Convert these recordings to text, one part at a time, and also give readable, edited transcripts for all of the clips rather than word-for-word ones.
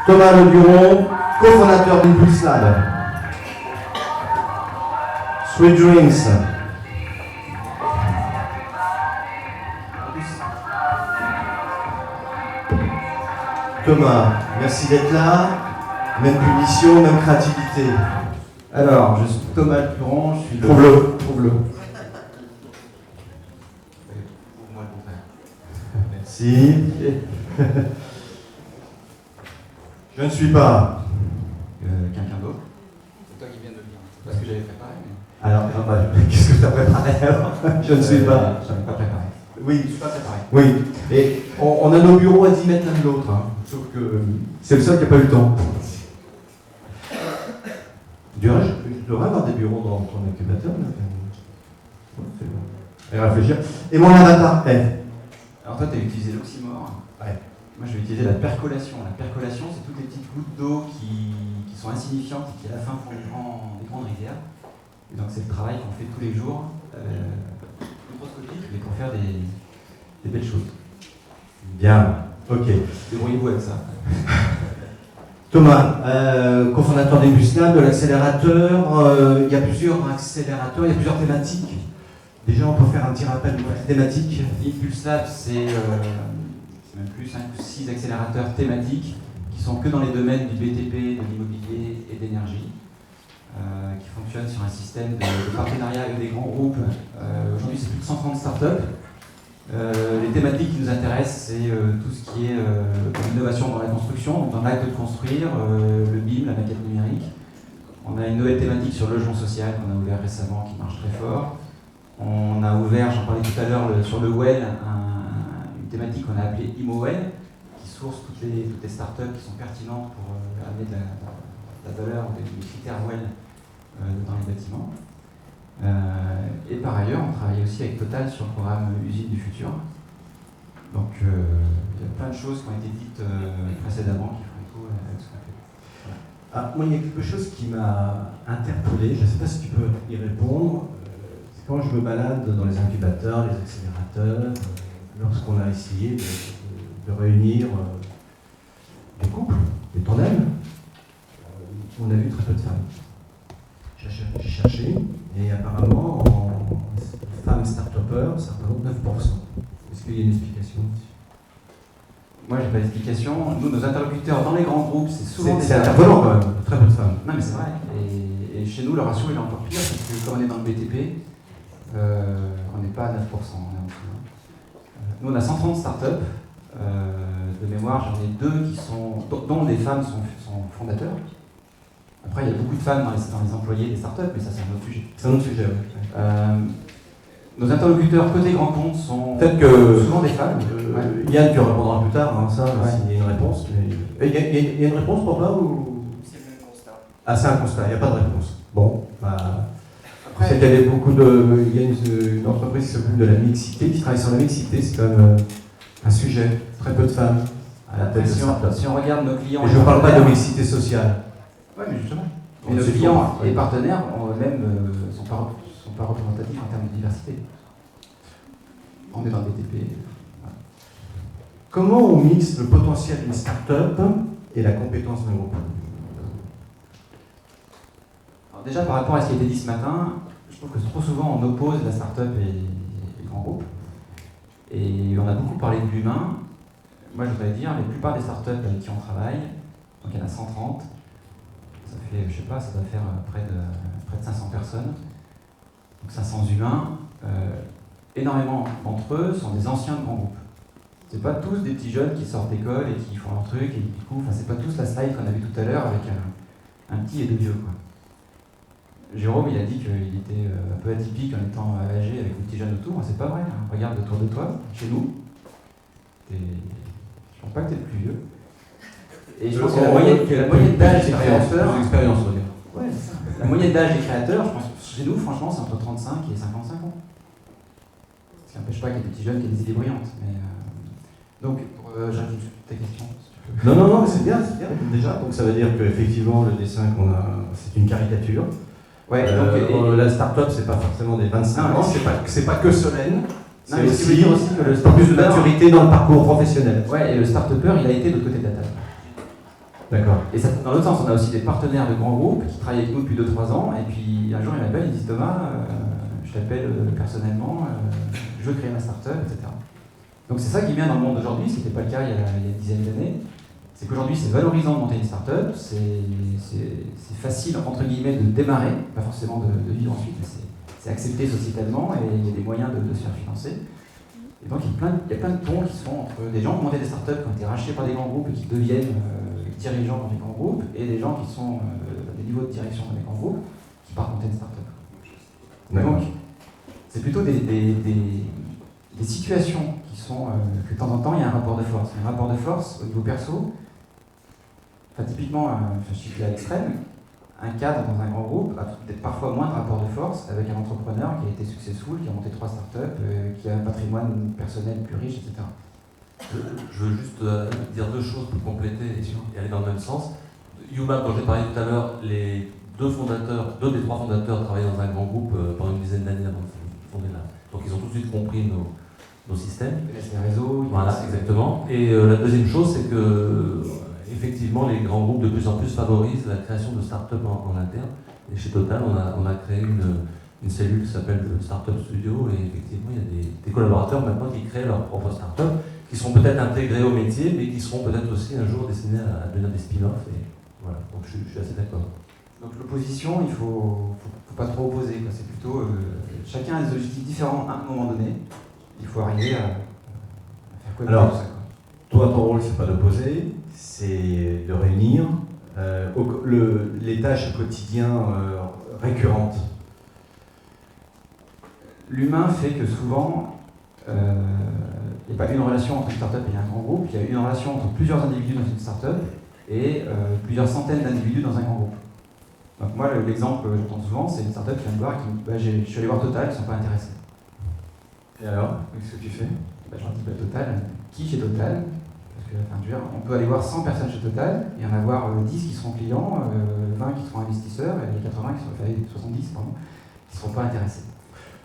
Thomas Leduron, cofondateur d'Impulse Lab. Sweet Dreams. Thomas, merci d'être là. Même punition, même créativité. Alors, je suis Thomas Leduron, je suis le... Trouve-le. Merci. Je ne suis pas. Quelqu'un d'autre. C'est toi qui viens de le dire. C'est parce que j'avais préparé. Mais... Alors, qu'est-ce que tu as préparé alors? Je ne suis pas. Je n'avais pas préparé. Oui. Je ne suis pas préparé. Oui. Et on a nos bureaux à 10 mètres l'un de l'autre. Hein. Sauf que c'est le seul qui n'a pas eu le temps. Je devrais avoir des bureaux dans ton incubateur. C'est bon. Et réfléchir. Et mon avatar est. Alors toi, tu as utilisé l'oxymore. Ouais. Moi, je vais utiliser la percolation. La percolation, c'est toutes les petites gouttes d'eau qui sont insignifiantes et qui, à la fin, font des grandes rivières. Et donc, c'est le travail qu'on fait tous les jours, microscopique, mais pour faire des belles choses. Bien. Ok. Débrouillez-vous avec ça. Thomas, cofondateur d'Impulse Lab, de l'accélérateur. Il y a plusieurs accélérateurs, il y a plusieurs thématiques. Déjà, on peut faire un petit rappel de la thématique. Impulse Lab, c'est même plus 5 ou 6 accélérateurs thématiques qui sont que dans les domaines du BTP, de l'immobilier et d'énergie, qui fonctionnent sur un système de partenariat avec des grands groupes. Aujourd'hui, c'est plus de 130 startups. Les thématiques qui nous intéressent, c'est tout ce qui est l'innovation dans la construction, dans l'acte de construire, le BIM, la maquette numérique. On a une nouvelle thématique sur le logement social qu'on a ouvert récemment qui marche très fort. On a ouvert, j'en parlais tout à l'heure, sur le Well, une thématique qu'on a appelée ImoWell, qui source toutes les startups qui sont pertinentes pour amener de la valeur, des critères Well dans les bâtiments. Et par ailleurs, on travaille aussi avec Total sur le programme Usine du futur. Donc il y a plein de choses qui ont été dites précédemment qui font écho avec ce qu'on fait. Voilà. Ah, moi, il y a quelque chose qui m'a interpellé, je ne sais pas si tu peux y répondre. C'est quand je me balade dans les incubateurs, les accélérateurs, lorsqu'on a essayé de réunir des couples, des tandems, on a vu très peu de femmes. J'ai cherché, et apparemment, en femmes start-upers, ça représente 9%. Est-ce qu'il y a une explication dessus? Moi, j'ai pas d'explication. Nous, nos interlocuteurs dans les grands groupes, c'est souvent des C'est interpellant quand même, très peu de femmes. Non, mais c'est vrai. Et chez nous, le ratio il est encore pire, parce que comme on est dans le BTP, on n'est pas à 9%, on est en dessous. Nous, on a 130 startups. De mémoire, j'en ai 2 dont des femmes sont fondateurs. Après, il y a beaucoup de femmes dans les employés des startups, mais ça, c'est un autre sujet. C'est un autre sujet, oui. Nos interlocuteurs côté grand compte sont souvent des femmes. Yann, tu répondras plus tard, hein, ça, Ouais. s'il y a une réponse. Mais... Il y a une réponse pour toi ou... C'est le même constat. Ah, c'est un constat, il n'y a pas de réponse. Bon, bah... Après, c'est qu'il y avait beaucoup de... Il y a une entreprise qui s'occupe de la mixité, qui travaille sur la mixité, c'est quand même un sujet. Très peu de femmes à la tête de start-up. si on regarde nos clients... Et je ne parle pas de mixité sociale. Oui, mais justement. On Et nos sait clients pas. et partenaires eux-mêmes sont pas représentatifs en termes de diversité. On est dans le BTP. Voilà. Comment on mixe le potentiel d'une start-up et la compétence d'un groupe? Alors déjà, par rapport à ce qui a été dit ce matin, je trouve que trop souvent on oppose la start-up et le grand groupe. Et on a beaucoup parlé de l'humain. Moi, je voudrais dire, la plupart des startups avec qui on travaille, donc il y en a 130, ça fait, je sais pas, ça doit faire près de 500 personnes, donc 500 humains. Énormément d'entre eux sont des anciens de grands groupes. C'est pas tous des petits jeunes qui sortent d'école et qui font leur truc et du coup, enfin, c'est pas tous la slide qu'on a vue tout à l'heure avec un petit et deux vieux, quoi. Jérôme, il a dit qu'il était un peu atypique en étant âgé avec des petits jeunes autour. C'est pas vrai, hein. Regarde autour de toi, chez nous. Je pense pas que t'es le plus vieux. Et je pense que la moyenne d'âge des créateurs. Ouais, c'est ça. La moyenne d'âge des créateurs, je pense que chez nous, franchement, c'est entre 35 et 55 ans. Ce qui n'empêche pas qu'il y ait des petits jeunes qui aient des idées brillantes. Mais, donc, j'ajoute ta question. Si tu peux. Non, mais c'est bien, déjà. Donc ça veut dire qu'effectivement, le dessin qu'on a, c'est une caricature. Ouais, La start-up, c'est pas forcément des 25 ans, c'est pas que Solène, C'est aussi que le plus de maturité dans le parcours professionnel. Ouais, et le start-upper, il a été de l'autre côté de la table. D'accord. Et ça, dans l'autre sens, on a aussi des partenaires de grands groupes qui travaillent avec nous depuis 2-3 ans, et puis un jour ils m'appellent, ils disent Thomas, je t'appelle personnellement, je veux créer ma start-up, etc. Donc c'est ça qui est bien dans le monde d'aujourd'hui, ce qui n'était pas le cas il y a une dizaine d'années. C'est qu'aujourd'hui c'est valorisant de monter une start-up, c'est facile entre guillemets de démarrer, pas forcément de vivre ensuite, mais c'est accepté sociétalement et il y a des moyens de se faire financer. Et donc il y a plein de ponts qui se font entre des gens qui ont monté des start-up, qui ont été rachetés par des grands groupes et qui deviennent dirigeants dans des grands groupes, et des gens qui sont à des niveaux de direction dans des grands groupes, qui partent monter une start-up. Donc c'est plutôt des situations qui sont que de temps en temps il y a un rapport de force. Un rapport de force au niveau perso, typiquement, je suis à l'extrême, un cadre dans un grand groupe a peut-être parfois moins de rapport de force avec un entrepreneur qui a été successful, qui a monté 3 startups, qui a un patrimoine personnel plus riche, etc. Je veux juste dire 2 choses pour compléter et aller dans le même sens. Yuma, dont j'ai parlé tout à l'heure, les 2 des 3 fondateurs travaillaient dans un grand groupe pendant une dizaine d'années avant de fonder là. Donc ils ont tout de suite compris nos systèmes. Ils connaissent les réseaux. Voilà, exactement. Et la deuxième chose, c'est que effectivement, les grands groupes de plus en plus favorisent la création de start-up en interne. Et chez Total, on a créé une cellule qui s'appelle le Startup Studio, et effectivement, il y a des collaborateurs maintenant qui créent leur propre start-up, qui seront peut-être intégrés au métier, mais qui seront peut-être aussi un jour destinés à devenir des spin-offs. Et voilà, donc je suis assez d'accord. Donc l'opposition, il faut pas trop opposer. C'est plutôt chacun a des objectifs différents à un moment donné. Il faut arriver à faire quoi. Alors, tout ça, toi, ton rôle, c'est pas d'opposer, c'est de réunir les tâches au quotidien récurrentes. L'humain fait que souvent, il n'y a pas une relation entre une start-up et un grand groupe, il y a une relation entre plusieurs individus dans une start-up et plusieurs centaines d'individus dans un grand groupe. Donc moi, l'exemple que j'entends souvent, c'est une start-up qui vient me voir et qui me dit je suis allé voir Total, ils ne sont pas intéressés. Et alors, qu'est-ce que tu fais? Je leur dis Total, qui chez Total? Parce que, je veux dire, on peut aller voir 100 personnes chez Total et en avoir 10 qui seront clients, 20 qui seront investisseurs et 80 qui seront, 70 pardon, qui ne seront pas intéressés.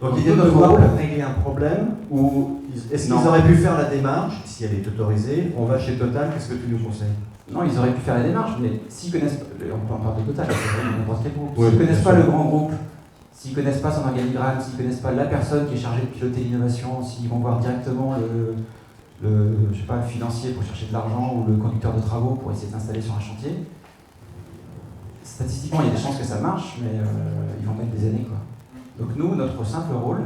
Donc l'idée de voir régler un problème, ou est-ce qu'ils auraient pu faire la démarche, si elle est autorisée, on va chez Total, qu'est-ce que tu nous conseilles? Non, ils auraient pu faire la démarche, mais s'ils connaissent, on parle de Total, c'est n'importe quel groupe, Oui, s'ils ne connaissent pas sûr. le grand groupe, s'ils ne connaissent pas son organigramme, s'ils ne connaissent pas la personne qui est chargée de piloter l'innovation, s'ils vont voir directement le financier pour chercher de l'argent ou le conducteur de travaux pour essayer de s'installer sur un chantier, statistiquement il y a des chances que ça marche, mais ils vont mettre des années, quoi. Donc nous, notre simple rôle,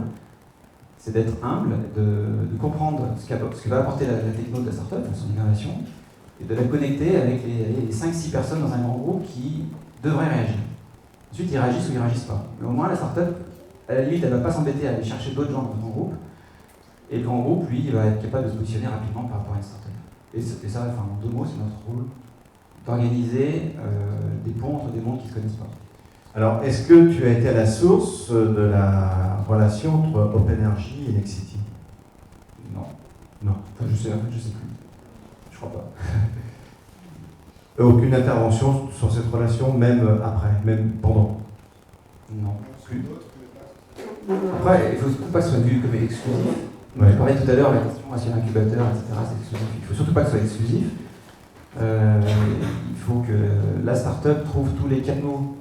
c'est d'être humble, de comprendre ce que va apporter la techno de la startup, son innovation, et de la connecter avec les 5-6 personnes dans un grand groupe qui devraient réagir. Ensuite, ils réagissent ou ils ne réagissent pas. Mais au moins, la startup, à la limite, elle ne va pas s'embêter à aller chercher d'autres gens dans le grand groupe. Et le grand groupe, lui, il va être capable de se positionner rapidement par rapport à une startup. Et ça, en 2 mots, c'est notre rôle, d'organiser des ponts entre des mondes qui ne se connaissent pas. Alors, est-ce que tu as été à la source de la relation entre OpenRG et Nexity? Non. Non. Enfin, je sais plus. Je crois pas. Aucune intervention sur cette relation, même après, même pendant? Non, plus. Après, il ne faut surtout pas que ce soit vu comme exclusif. Ouais. Je parlais tout à l'heure de la question sur l'incubateur, etc. C'est exclusif. Il ne faut surtout pas que ce soit exclusif. Il faut que la start-up trouve tous les canaux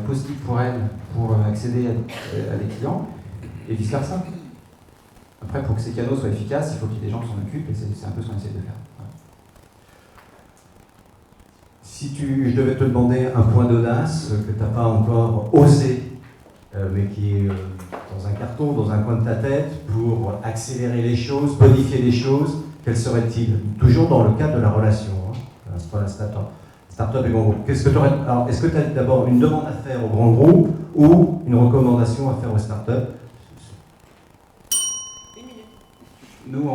possibles pour elle pour accéder à des clients et vice versa. Après, pour que ces canaux soient efficaces, il faut qu'il y ait des gens qui s'en occupent et c'est un peu ce qu'on essaie de faire. Ouais. Si je devais te demander un point d'audace que tu n'as pas encore osé, mais qui est dans un carton, dans un coin de ta tête, pour accélérer les choses, bonifier les choses, quel serait-il? Toujours dans le cadre de la relation, c'est pas la start-up et grand groupe. Qu'est-ce que tu aurais... Alors, est-ce que tu as d'abord une demande à faire au grand groupe ou une recommandation à faire aux start-up? Nous,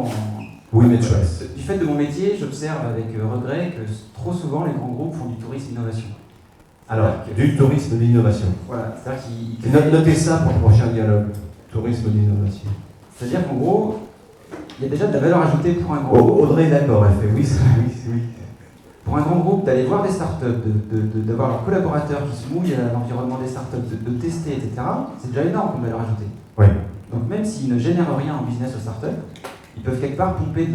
Oui, mais choice. Du fait de mon métier, j'observe avec regret que trop souvent les grands groupes font du tourisme innovation. Alors, du tourisme d'innovation. Voilà, c'est-à-dire qu'ils... Notez ça pour le prochain dialogue. Tourisme d'innovation. C'est-à-dire qu'en gros, il y a déjà de la valeur ajoutée pour un grand groupe. Audrey est d'accord, elle fait oui. Pour un grand groupe, d'aller voir des startups, d'avoir leurs collaborateurs qui se mouillent à l'environnement des startups, de tester, etc., c'est déjà énorme comme valeur ajoutée. Oui. Donc même s'ils ne génèrent rien en business aux startups, ils peuvent quelque part pomper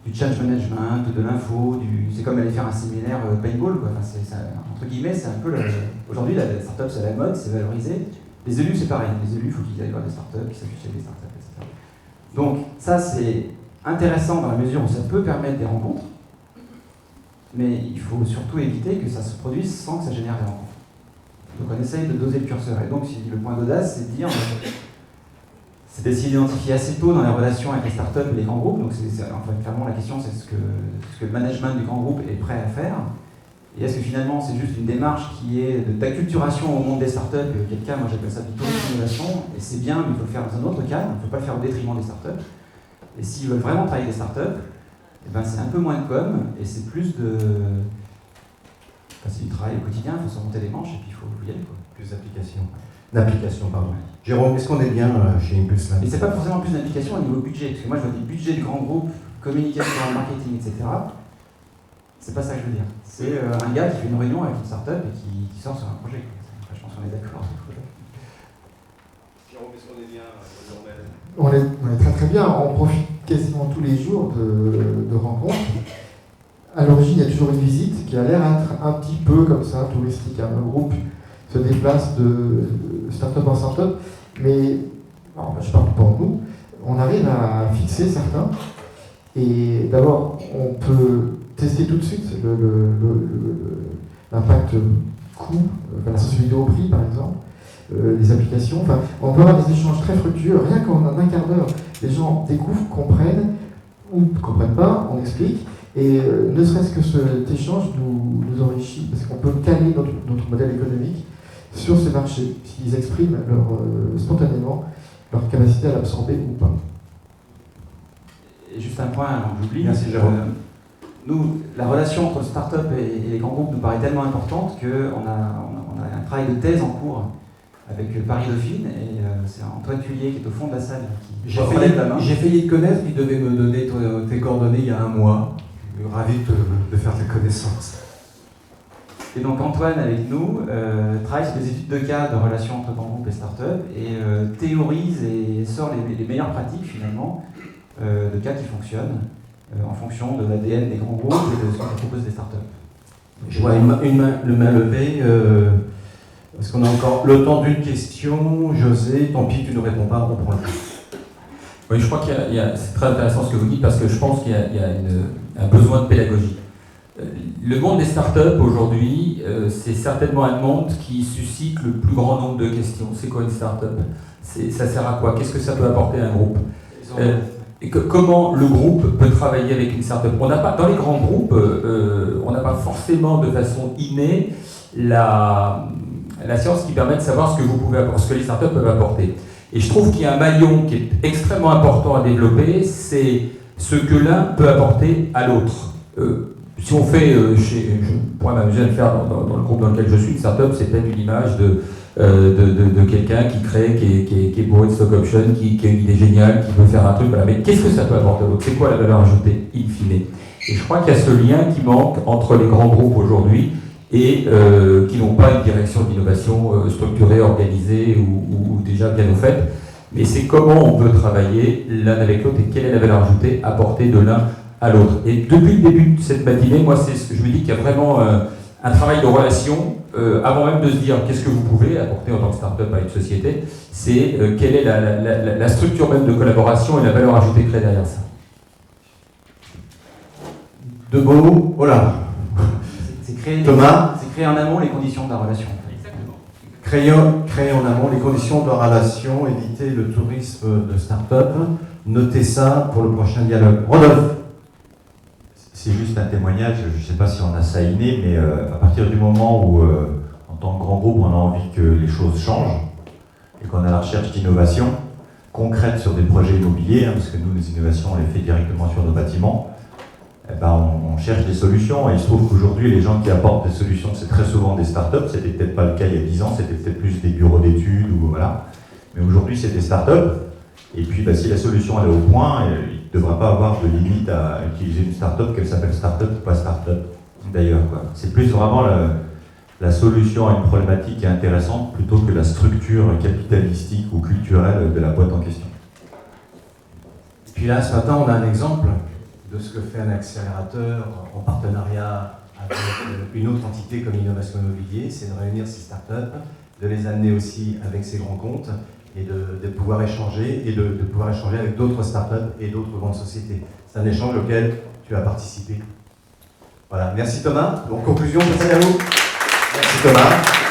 du change management, de l'info, c'est comme aller faire un séminaire paintball, quoi. Enfin, entre guillemets, c'est un peu aujourd'hui la startup c'est à la mode, c'est valorisé. Les élus c'est pareil, les élus il faut qu'ils aillent voir des startups, qu'ils s'affichent avec des startups, etc. Donc ça c'est intéressant dans la mesure où ça peut permettre des rencontres, mais il faut surtout éviter que ça se produise sans que ça génère des rencontres. Donc on essaye de doser le curseur. Et donc le point d'audace, c'est de dire, c'est d'essayer d'identifier assez tôt dans les relations avec les startups et les grands groupes. Donc clairement la question c'est ce que le management du grand groupe est prêt à faire. Et est-ce que finalement c'est juste une démarche qui est d'acculturation au monde des startups, et auquel cas moi j'appelle ça du tourisme d'innovation, et c'est bien, mais il faut le faire dans un autre cadre, il ne faut pas le faire au détriment des startups. Et s'ils veulent vraiment travailler avec des startups, eh ben c'est un peu moins de com, et c'est plus de... Enfin, c'est du travail au quotidien, il faut se remonter les manches, et puis il faut y aller, quoi. Plus d'application, pardon. Jérôme, est-ce qu'on est bien chez Impulse là? Et c'est pas forcément plus d'application au niveau budget, parce que moi je vois des budgets de grands groupes, communication, marketing, etc. C'est pas ça que je veux dire. C'est un gars qui fait une réunion avec une startup et qui sort sur un projet. Enfin, je pense qu'on est d'accord. Jérôme, est-ce qu'on est bien on est très très bien. On profite quasiment tous les jours de rencontres. À l'origine, il y a toujours une visite qui a l'air être un petit peu comme ça, touristique. Un groupe se déplace de start-up en start-up, mais alors, je parle pour nous, on arrive à fixer certains. Et d'abord, on peut tester tout de suite l'impact coût, la sensibilité au prix par exemple, les applications. Enfin, on peut avoir des échanges très fructueux. Rien qu'en un quart d'heure, les gens découvrent, comprennent ou ne comprennent pas, on explique. Et ne serait-ce que cet échange nous enrichit, parce qu'on peut caler notre modèle économique sur ces marchés, s'ils expriment spontanément leur capacité à l'absorber ou pas. Et juste un point, avant que j'oublie. Merci Jérôme. Nous, la relation entre le start-up et les grands groupes nous paraît tellement importante qu'on a un travail de thèse en cours avec Paris Dauphine, et c'est Antoine Thuillier qui est au fond de la salle qui relève la main. J'ai failli te connaître, il devait me donner tes coordonnées il y a un mois. Je suis ravi de faire ta connaissance. Et donc Antoine, avec nous, travaille sur des études de cas de relations entre grands groupes et start-up, et théorise et sort les meilleures pratiques finalement de cas qui fonctionnent en fonction de l'ADN des grands groupes et de ce que proposent les startups. Je vois une main levée. Est-ce qu'on a encore le temps d'une question? José, tant pis, tu ne réponds pas, on prend le temps. Oui, je crois c'est très intéressant ce que vous dites, parce que je pense qu'il y a un besoin de pédagogie. Le monde des startups aujourd'hui, c'est certainement un monde qui suscite le plus grand nombre de questions. C'est quoi une startup? Ça sert à quoi? Qu'est-ce que ça peut apporter à un groupe? Et comment le groupe peut travailler avec une startup? Dans les grands groupes, on n'a pas forcément de façon innée la science qui permet de savoir ce que les startups peuvent apporter. Et je trouve qu'il y a un maillon qui est extrêmement important à développer, c'est ce que l'un peut apporter à l'autre. Si on fait, je pourrais m'amuser à le faire dans le groupe dans lequel je suis, une startup, c'est peut-être une image de quelqu'un qui crée, qui est bourré de stock option, qui a une idée géniale, qui veut faire un truc, voilà. Mais qu'est-ce que ça peut apporter à l'autre? C'est quoi la valeur ajoutée, in fine? Et je crois qu'il y a ce lien qui manque entre les grands groupes aujourd'hui et qui n'ont pas une direction d'innovation structurée, organisée ou déjà bien au fait. Mais c'est comment on peut travailler l'un avec l'autre et quelle est la valeur ajoutée apportée de l'un à l'autre. Et depuis le début de cette matinée, moi, je me dis qu'il y a vraiment un travail de relation, avant même de se dire qu'est-ce que vous pouvez apporter en tant que start-up à une société, c'est quelle est la structure même de collaboration et la valeur ajoutée créée derrière ça. De mots, voilà. Thomas, c'est créer en amont les conditions de la relation. Exactement. Créer en amont les conditions de la relation, éviter le tourisme de start-up. Notez ça pour le prochain dialogue. Rodolphe. C'est juste un témoignage, je ne sais pas si on a ça inné, mais à partir du moment où, en tant que grand groupe, on a envie que les choses changent et qu'on a la recherche d'innovation concrète sur des projets immobiliers, parce que nous, les innovations, on les fait directement sur nos bâtiments, eh ben, on cherche des solutions, et il se trouve qu'aujourd'hui, les gens qui apportent des solutions, c'est très souvent des startups. C'était peut-être pas le cas il y a 10 ans, c'était peut-être plus des bureaux d'études, ou voilà. Mais aujourd'hui, c'est des startups. Et puis, si la solution elle est au point, il ne devrait pas avoir de limite à utiliser une startup, qu'elle s'appelle startup ou pas startup, d'ailleurs. C'est plus vraiment la solution à une problématique est intéressante plutôt que la structure capitalistique ou culturelle de la boîte en question. Et puis là, ce matin, on a un exemple de ce que fait un accélérateur en partenariat avec une autre entité comme Innovation Immobilier, c'est de réunir ces startups, de les amener aussi avec ces grands comptes et de pouvoir échanger et de pouvoir échanger avec d'autres startups et d'autres grandes sociétés. C'est un échange auquel tu as participé. Voilà, merci Thomas. En conclusion, merci à vous. Merci Thomas.